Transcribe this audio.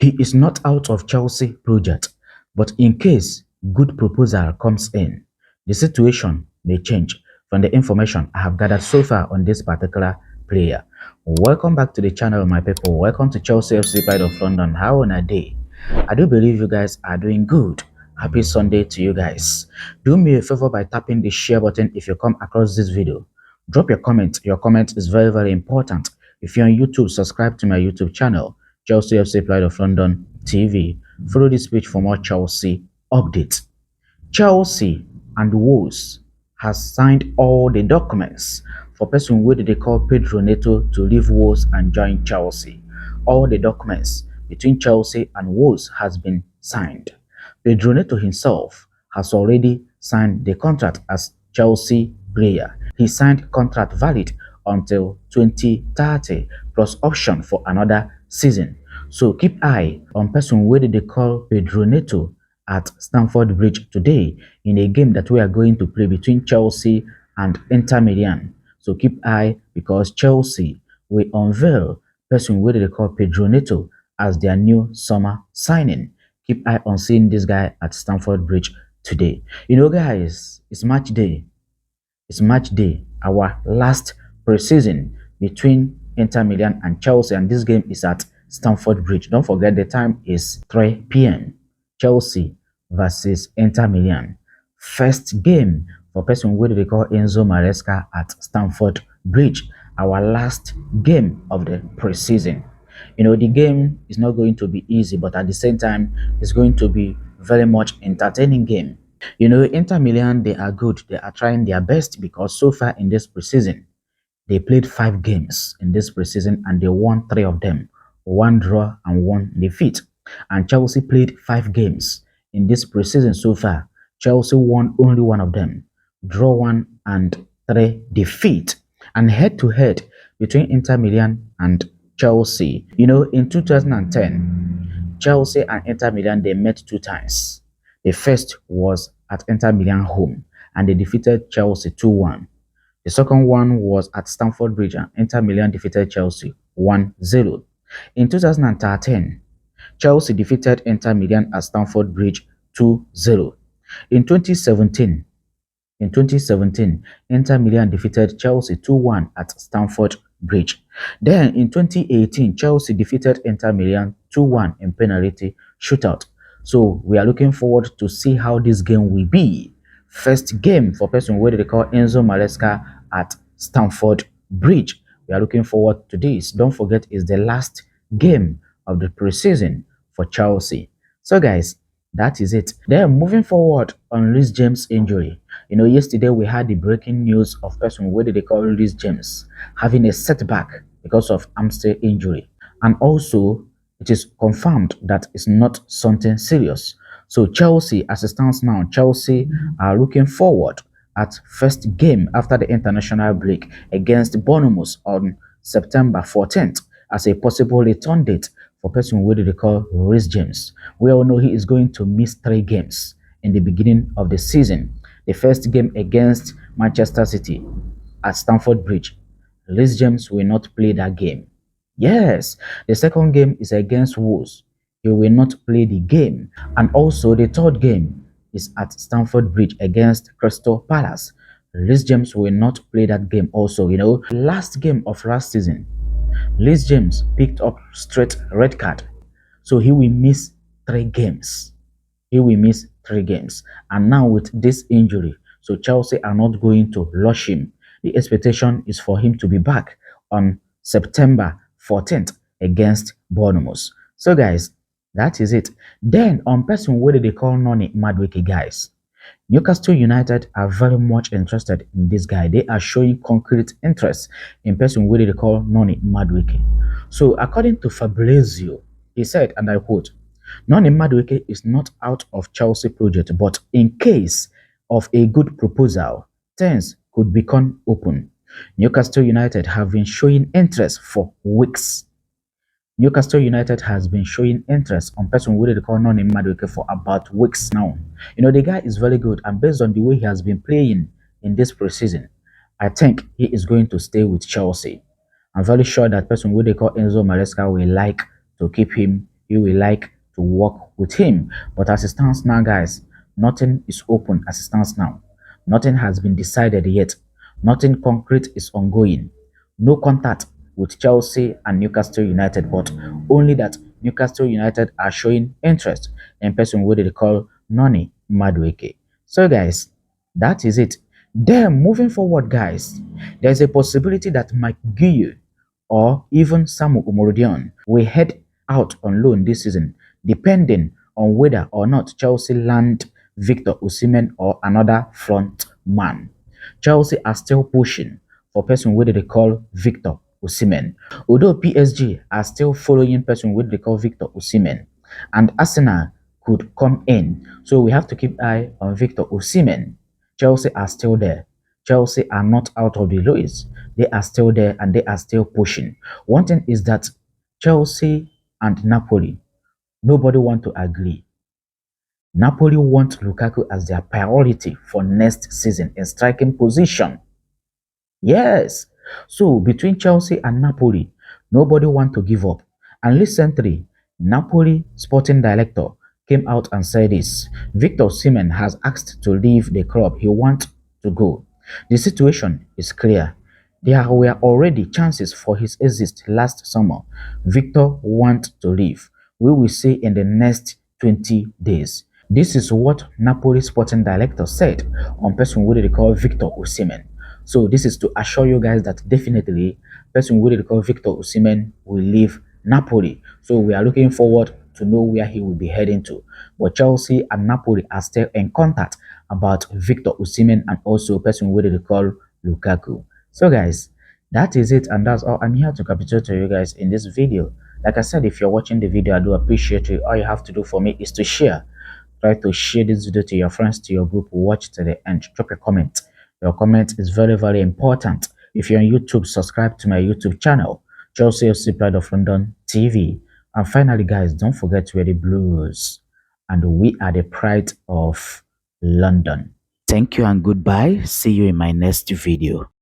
He is not out of Chelsea project, but in case good proposal comes in, the situation may change from the information I have gathered so far on this particular player. Welcome back to the channel, my people. Welcome to Chelsea FC Pride of London. How on a day? I do believe you guys are doing good. Happy Sunday to you guys. Do me a favor by tapping the share button if you come across this video. Drop your comment. Your comment is very, very important. If you're on YouTube, subscribe to my YouTube channel, Chelsea FC Pride of London TV. Follow this page for more Chelsea updates. Chelsea and Wolves has signed all the documents for person where they call Pedro Neto to leave Wolves and join Chelsea. All the documents between Chelsea and Wolves has been signed. Pedro Neto himself has already signed the contract as Chelsea player. He signed contract valid until 2030 plus option for another season. So keep eye on person where they call Pedro Neto at Stamford Bridge today in a game that we are going to play between Chelsea and Inter Milan. So keep eye because Chelsea will unveil person where they call Pedro Neto as their new summer signing. Keep eye on seeing this guy at Stamford Bridge today. You know, guys, it's match day. It's match day, our last pre-season between Inter Milan and Chelsea, and this game is at Stamford Bridge. Don't forget the time is 3 p.m. Chelsea versus Inter Milan. First game for person where they call 𝐋𝐀𝐓𝐄𝐒𝐒 at Stamford Bridge. Our last game of the pre-season. You know, the game is not going to be easy, but at the same time, it's going to be very much entertaining game. You know, Inter Milan, they are good. They are trying their best because so far in this preseason, they played 5 games in this preseason and they won 3 of them. 1 draw and 1 defeat. And Chelsea played 5 games in this preseason so far. Chelsea won only 1 of them. Draw 1 and 3 defeat. And head-to-head between Inter Milan and Chelsea. You know, in 2010, Chelsea and Inter Milan, they met 2 times. The first was at Inter Milan home and they defeated Chelsea 2-1. The second one was at Stamford Bridge and Inter Milan defeated Chelsea 1-0. In 2013, Chelsea defeated Inter Milan at Stamford Bridge 2-0. In 2017, Inter Milan defeated Chelsea 2-1 at Stamford Bridge. Then in 2018, Chelsea defeated Inter Milan 2-1 in penalty shootout. So we are looking forward to see how this game will be. First game for person where they call 𝐋𝐀𝐓𝐄𝐒𝐓 at Stamford Bridge. We are looking forward to this. Don't forget, it's the last game of the preseason for Chelsea. So guys, that is it. Then moving forward on 𝐋𝐀𝐓𝐄𝐒𝐓's injury. You know, yesterday we had the breaking news of person where they call 𝐋𝐀𝐓𝐄𝐒𝐓 having a setback because of hamstring injury. And also, it is confirmed that it's not something serious. So Chelsea, as it stands now, Chelsea are looking forward at first game after the international break against Bournemouth on September 14th as a possible return date for person where they call 𝐋𝐀𝐓𝐄𝐒𝐓. We all know he is going to miss 3 games in the beginning of the season. The first game against Manchester City at Stamford Bridge, 𝐋𝐀𝐓𝐄𝐒𝐓 will not play that game. Yes, the second game is against Wolves. He will not play the game. And also the third game is at Stamford Bridge against Crystal Palace. 𝐋𝐀𝐓𝐄𝐒𝐓 will not play that game also. You know, last game of last season, 𝐋𝐀𝐓𝐄𝐒𝐓 picked up straight red card. So he will miss 3 games. He will miss 3 games. And now with this injury, so Chelsea are not going to rush him. The expectation is for him to be back on September 14th against Bournemouth. So guys, that is it. Then on person where they call Madueke, guys, Newcastle United are very much interested in this guy. They are showing concrete interest in person where they call Madueke. So according to Fabrizio, he said, and I quote, Madueke is not out of Chelsea project, but in case of a good proposal, things could become open. Newcastle United have been showing interest for weeks. Newcastle United has been showing interest on person who they call Madueke for about weeks now. You know, the guy is very good, and based on the way he has been playing in this preseason, I think he is going to stay with Chelsea. I'm very sure that person who they call 𝐋𝐀𝐓𝐄𝐒𝐓 will like to keep him he will like to work with him. But as it stands now, guys, nothing is open as it stands now. Nothing has been decided yet. Nothing concrete is ongoing. No contact with Chelsea and Newcastle United, but only that Newcastle United are showing interest in person what they call Noni Madueke. So guys, that is it. Then moving forward, guys, there's a possibility that Mike Gueye or even Samu Umorodion will head out on loan this season, depending on whether or not Chelsea land Victor Osimhen or another front man. Chelsea are still pushing for person where they call Victor Osimhen. Although PSG are still following person where they call Victor Osimhen, and Arsenal could come in. So we have to keep eye on Victor Osimhen. Chelsea are still there. Chelsea are not out of the race. They are still there and they are still pushing. One thing is that Chelsea and Napoli, nobody want to agree. Napoli want Lukaku as their priority for next season in striking position. Yes. So between Chelsea and Napoli, nobody want to give up. And recently, Napoli sporting director came out and said this. Victor Osimhen has asked to leave the club. He wants to go. The situation is clear. There were already chances for his exit last summer. Victor wants to leave. We will see in the next 20 days. This is what Napoli sporting director said on person who they call Victor Osimhen. So this is to assure you guys that definitely person who they call Victor Osimhen will leave Napoli. So we are looking forward to know where he will be heading to. But Chelsea and Napoli are still in contact about Victor Osimhen and also person who they call Lukaku. So guys, that is it, and that's all. I'm here to capitulate to you guys in this video. Like I said, if you're watching the video, I do appreciate you. All you have to do for me is to share. Try to share this video to your friends, to your group. Watch to the end. Drop a comment. Your comment is very, very important. If you're on YouTube, subscribe to my YouTube channel, 𝐋𝐀𝐓𝐄𝐒 Pride of London TV. And finally, guys, don't forget to wear the blues. And we are the pride of London. Thank you and goodbye. See you in my next video.